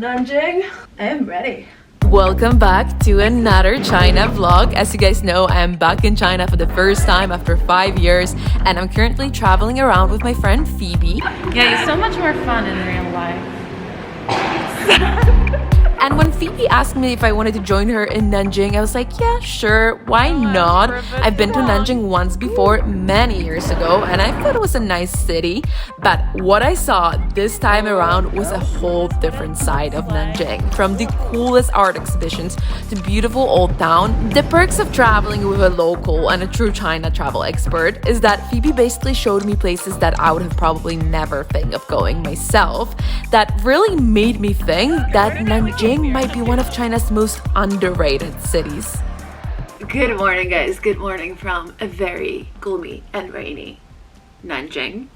Nanjing, I am ready. Welcome back to another China vlog. As you guys know, I'm back in China for the first time after 5 years, and I'm currently traveling around with my friend Phoebe. Yeah, it's so much more fun in real life. And when Phoebe asked me if I wanted to join her in Nanjing, I was like, yeah, sure, why not? I've been to Nanjing once before, many years ago, and I thought it was a nice city. But what I saw this time around was a whole different side of Nanjing. From the coolest art exhibitions to beautiful old town. The perks of traveling with a local and a true China travel expert is that Phoebe basically showed me places that I would have probably never think of going myself. That really made me think that Nanjing might be one of China's most underrated cities. Good morning, guys. Good morning from a very gloomy and rainy Nanjing.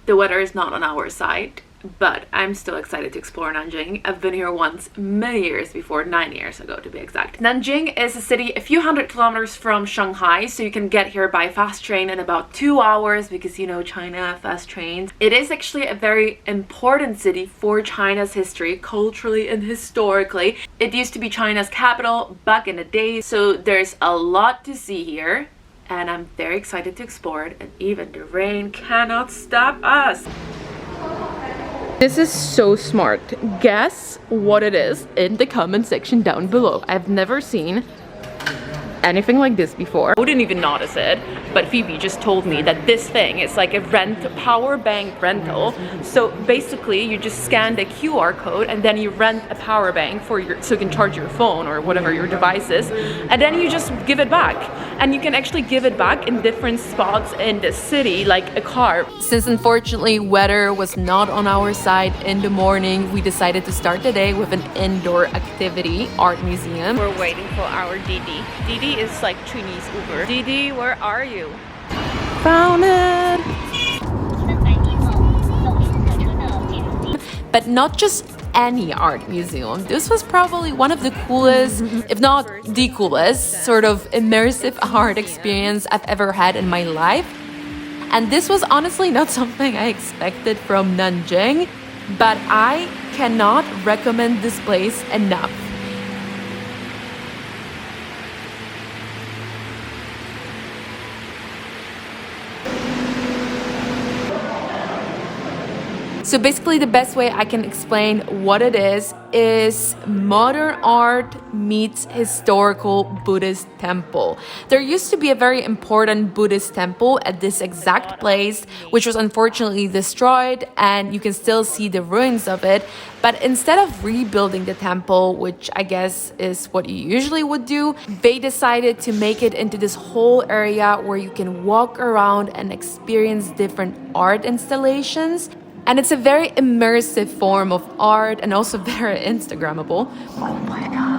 The weather is not on our side, but I'm still excited to explore Nanjing. I've been here once many years before, 9 years ago to be exact. Nanjing is a city a few hundred kilometers from Shanghai, so you can get here by fast train in about 2 hours because you know China, fast trains. It is actually a very important city for China's history, culturally and historically. It used to be China's capital back in the day, so there's a lot to see here. And I'm very excited to explore it, and even the rain cannot stop us. This is so smart. Guess what it is in the comment section down below. I've never seen anything like this before. I didn't even notice it, but Phoebe just told me that this thing is like a power bank rental. So basically you just scan the QR code and then you rent a power bank so you can charge your phone or whatever your device is, and then you just give it back. And you can actually give it back in different spots in the city, like a car. Since unfortunately weather was not on our side in the morning, we decided to start the day with an indoor activity, art museum. We're waiting for our Didi. Didi is like Chinese Uber. Didi, where are you? Found it! But not just any art museum. This was probably one of the coolest, if not the coolest, sort of immersive art experience I've ever had in my life. And this was honestly not something I expected from Nanjing, but I cannot recommend this place enough. So basically the best way I can explain what it is modern art meets historical Buddhist temple. There used to be a very important Buddhist temple at this exact place, which was unfortunately destroyed, and you can still see the ruins of it. But instead of rebuilding the temple, which I guess is what you usually would do, they decided to make it into this whole area where you can walk around and experience different art installations. And it's a very immersive form of art and also very Instagrammable. Oh my god.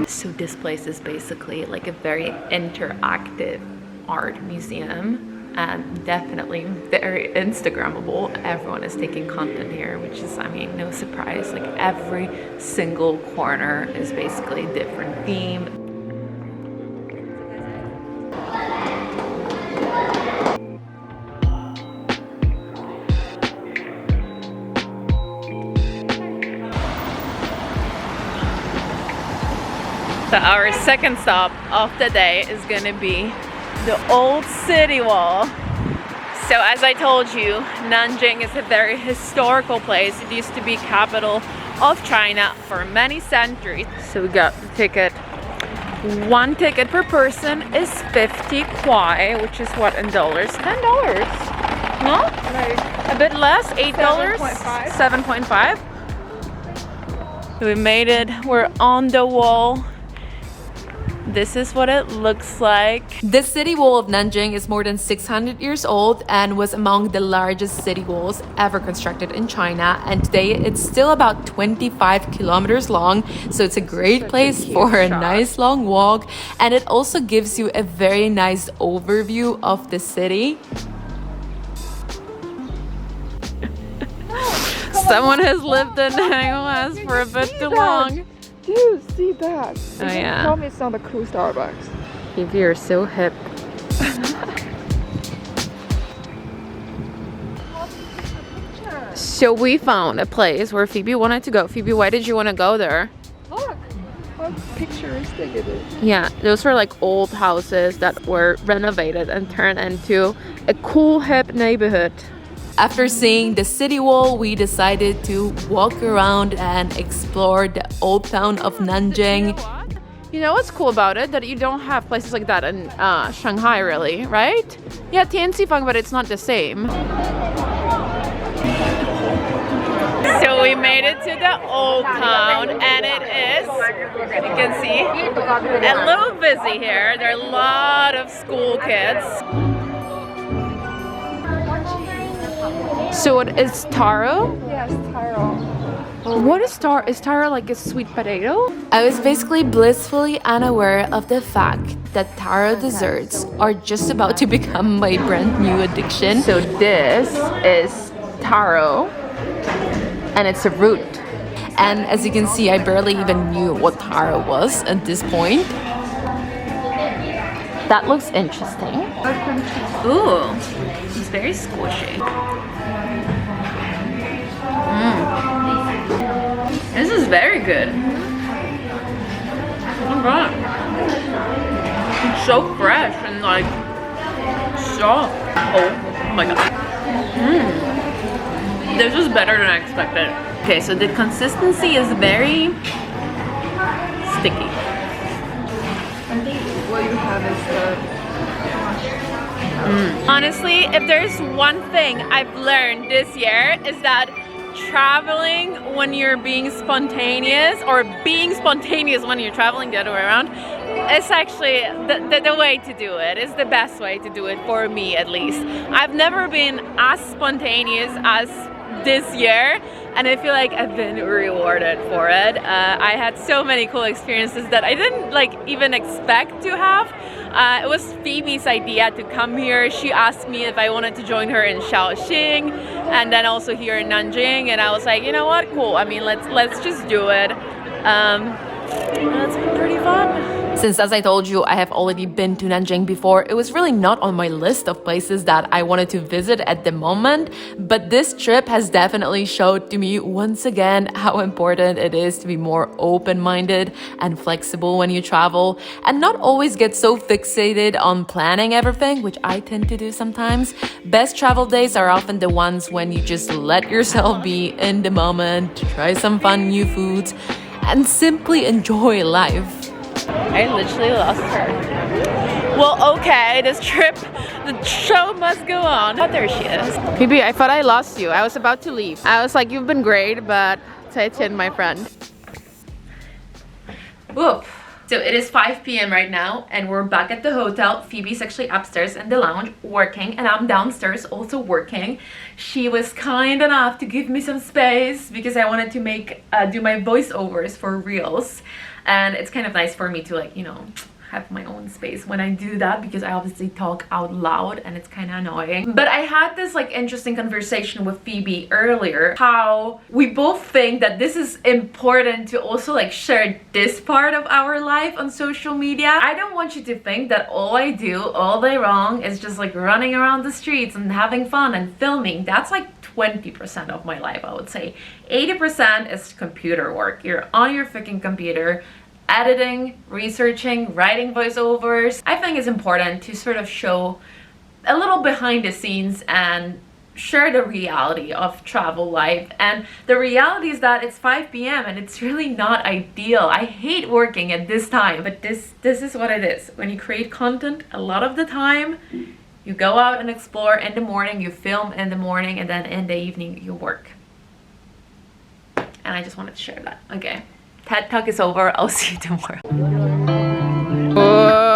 So this place is basically like a very interactive art museum. And definitely very Instagrammable. Everyone is taking content here, which is, I mean, no surprise. Like every single corner is basically a different theme. So our second stop of the day is gonna be the old city wall. So as I told you, Nanjing is a very historical place. It used to be capital of China for many centuries. So we got the ticket. One ticket per person is 50 kwai, which is what in dollars? $10? No? Like a bit less, $8? 7.5. 7.5. We made it. We're on the wall. This is what it looks like. The city wall of Nanjing is more than 600 years old and was among the largest city walls ever constructed in China. And today it's still about 25 kilometers long. So it's a great place for a nice long walk. And it also gives you a very nice overview of the city. Someone has lived in Niushoushan for a bit too long. Dude, see that. Oh yeah. Tell me it's not a cool Starbucks. Phoebe, you're so hip. So we found a place where Phoebe wanted to go. Phoebe, why did you want to go there? Look how picturestic it is. Yeah, those were like old houses that were renovated and turned into a cool, hip neighborhood. After seeing the city wall, we decided to walk around and explore the old town of Nanjing. You know what's cool about it? That you don't have places like that in Shanghai, really, right? Yeah, Tianxi Fang, but it's not the same. So we made it to the old town, and it is, you can see, a little busy here. There are a lot of school kids. So what is taro? Yes, taro. What is taro? Is taro like a sweet potato? I was basically blissfully unaware of the fact that taro desserts are just about to become my brand new addiction. So this is taro, and it's a root. And as you can see, I barely even knew what taro was at this point. That looks interesting. Ooh, it's very squishy. This is very good. Oh god. It's so fresh and like soft. Oh my god. This is better than I expected. Okay, so the consistency is very sticky. I think what you have is the... Honestly, if there's one thing I've learned this year is that traveling when you're being spontaneous, or being spontaneous when you're traveling the other way around, is actually the way to do it. It's the best way to do it, for me at least. I've never been as spontaneous as this year, and I feel like I've been rewarded for it. I had so many cool experiences that I didn't even expect to have. It was Phoebe's idea to come here. She asked me if I wanted to join her in Shaoxing and then also here in Nanjing, and I was like, you know what, cool. I mean, let's just do it. That's been pretty fun. Since, as I told you, I have already been to Nanjing before, it was really not on my list of places that I wanted to visit at the moment, but this trip has definitely showed to me once again how important it is to be more open-minded and flexible when you travel, and not always get so fixated on planning everything, which I tend to do sometimes. Best travel days are often the ones when you just let yourself be in the moment, try some fun new foods, and simply enjoy life. I literally lost her. Well, okay, this trip, the show must go on. Oh, there she is. Phoebe, I thought I lost you. I was about to leave. I was like, you've been great, but 再见, my friend. Whoop. So it is 5 p.m. right now, and we're back at the hotel. Phoebe's actually upstairs in the lounge working, and I'm downstairs also working. She was kind enough to give me some space because I wanted to do my voiceovers for reels. And it's kind of nice for me to have my own space when I do that, because I obviously talk out loud and it's kind of annoying. But I had this interesting conversation with Phoebe earlier, how we both think that this is important to also share this part of our life on social media. I don't want you to think that all I do all day long is just running around the streets and having fun and filming. That's 20% of my life, I would say. 80% is computer work. You're on your freaking computer, editing, researching, writing voiceovers. I think it's important to sort of show a little behind the scenes and share the reality of travel life. And the reality is that it's 5 p.m. and it's really not ideal. I hate working at this time, but this is what it is. When you create content, a lot of the time, you go out and explore in the morning, you film in the morning, and then in the evening you work. And I just wanted to share that. Okay. TED Talk is over. I'll see you tomorrow. Whoa.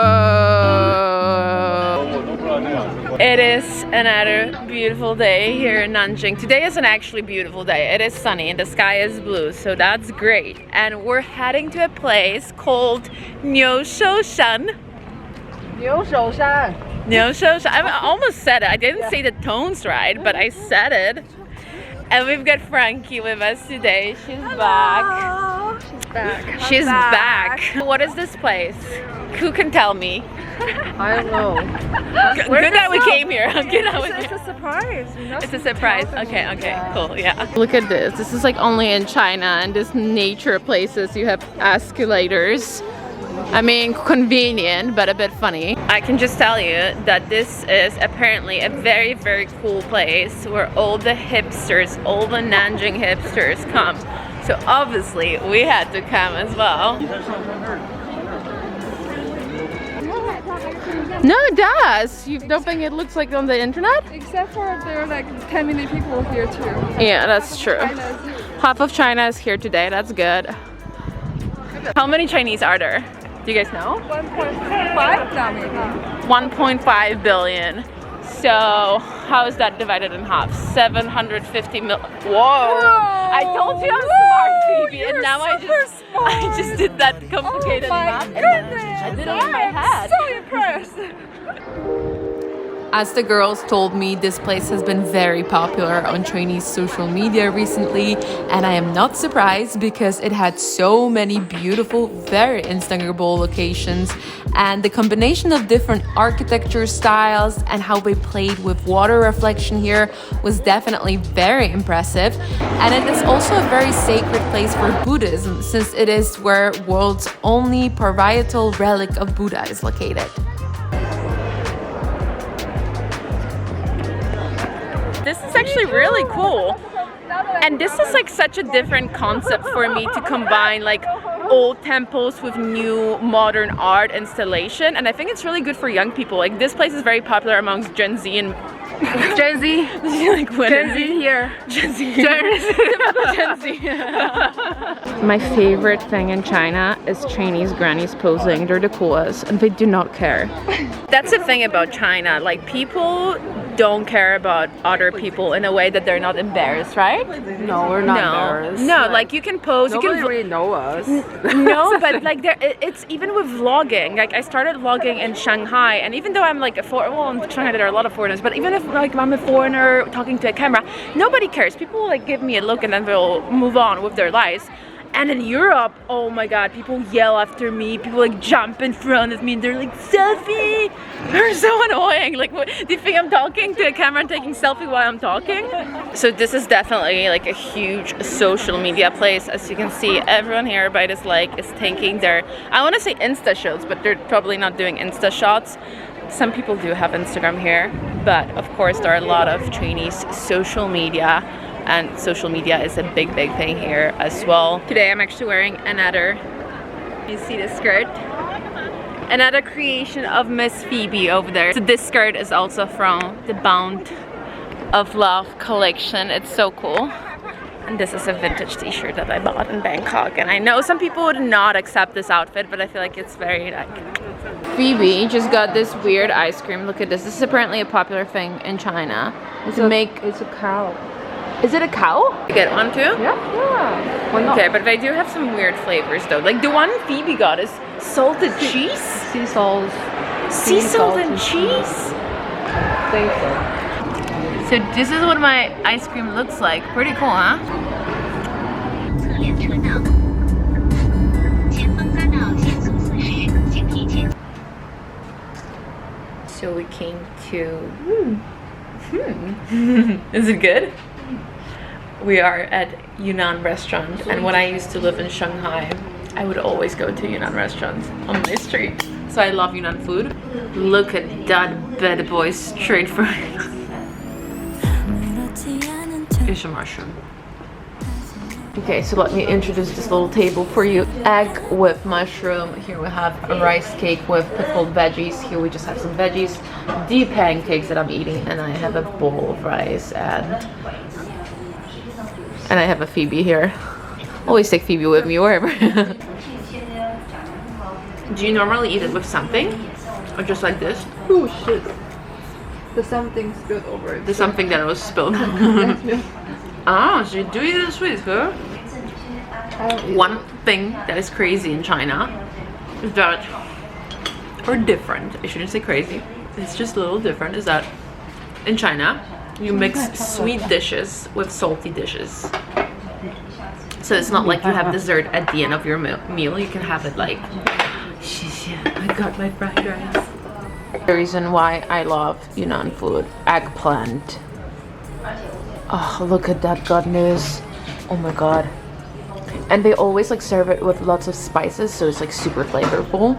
It is another beautiful day here in Nanjing. Today is an actually beautiful day. It is sunny and the sky is blue, so that's great. And we're heading to a place called Niushoushan. Niushoushan. Niushoushan. I almost said it. I didn't say the tones right, but I said it. And we've got Frankie with us today. She's back. back. She's back. What is this place? Who can tell me? I don't know. Good that we came here. Good that we It's a surprise. You know? It's a surprise. Okay, cool, yeah. Look at this. This is like only in China, and this nature places you have escalators. I mean, convenient, but a bit funny. I can just tell you that this is apparently a very, very cool place where all the hipsters, all the Nanjing hipsters come. So obviously we had to come as well. No, it does. You don't think it looks like on the internet? Except for there are like 10 million people here too. Yeah, that's true. China's Half of China is here today. That's good. How many Chinese are there? Do you guys know? 1.5 now maybe. 1.5 billion. So how is that divided in half? 750 mil. Whoa! I told you I'm smart, Phoebe, and now I just did that complicated math. I did it in my head. So impressed. As the girls told me, this place has been very popular on Chinese social media recently, and I am not surprised because it had so many beautiful, very Instagrammable locations, and the combination of different architecture styles and how they played with water reflection here was definitely very impressive. And it is also a very sacred place for Buddhism, since it is where world's only parietal relic of Buddha is located. This is actually really cool, and this is like such a different concept for me to combine like old temples with new modern art installation, and I think it's really good for young people. Like this place is very popular amongst Gen Z and Gen Z. like Gen Z here. Gen Z. Gen Z. My favorite thing in China is Chinese grannies posing. They're the coolest, and they do not care. That's the thing about China. Like people don't care about other people in a way that they're not embarrassed, right? No, we're not embarrassed. No, like you can pose. Nobody you can really know us. No, but like it's even with vlogging. Like I started vlogging in Shanghai, and even though I'm like in Shanghai there are a lot of foreigners, but even if like I'm a foreigner talking to a camera, nobody cares. People will like give me a look and then they'll move on with their lives. And in Europe, oh my god, people yell after me, people like jump in front of me and they're like, selfie! They're so annoying. Like, what, do you think I'm talking to a camera and taking selfie while I'm talking? So this is definitely like a huge social media place. As you can see, everyone here by this lake is taking their, I want to say Insta shots, but they're probably not doing Insta shots. Some people do have Instagram here, but of course there are a lot of Chinese social media, and social media is a big thing here as well. Today I'm actually wearing another, you see the skirt? Another creation of Miss Phoebe over there. So this skirt is also from the Bound of Love collection. It's so cool. And this is a vintage t-shirt that I bought in Bangkok. And I know some people would not accept this outfit, but I feel like it's very like... Phoebe just got this weird ice cream. Look at this. This is apparently a popular thing in China. It's a cow. Is it a cow? You get one too? Yeah. Why not? Okay, but they do have some weird flavors though. Like the one Phoebe got is salted cheese. Sea salt. Sea salt and cheese? I think so. So this is what my ice cream looks like. Pretty cool, huh? So we came to... Is it good? We are at Yunnan restaurant, and when I used to live in Shanghai, I would always go to Yunnan restaurants on my street. So I love Yunnan food. Look at that bad boy straight from It's a mushroom. Okay, so let me introduce this little table for you. Egg with mushroom. Here we have a rice cake with pickled veggies. Here we just have some veggies. The pancakes that I'm eating, and I have a bowl of rice, and I have a Phoebe here. Always take Phoebe with me wherever. Do you normally eat it with something? Or just like this? Oh shit. There's something spilled over it. There's something that was spilled. Ah, so you do eat it sweet, huh? One thing that is crazy in China is that, or different, I shouldn't say crazy, it's just a little different, is that in China, you mix sweet dishes with salty dishes. So it's not like you have dessert at the end of your meal. You can have it like, I got my fried rice. The reason why I love Yunnan food, eggplant. Oh, look at that goodness. Oh my god. And they always like serve it with lots of spices, so it's like super flavorful.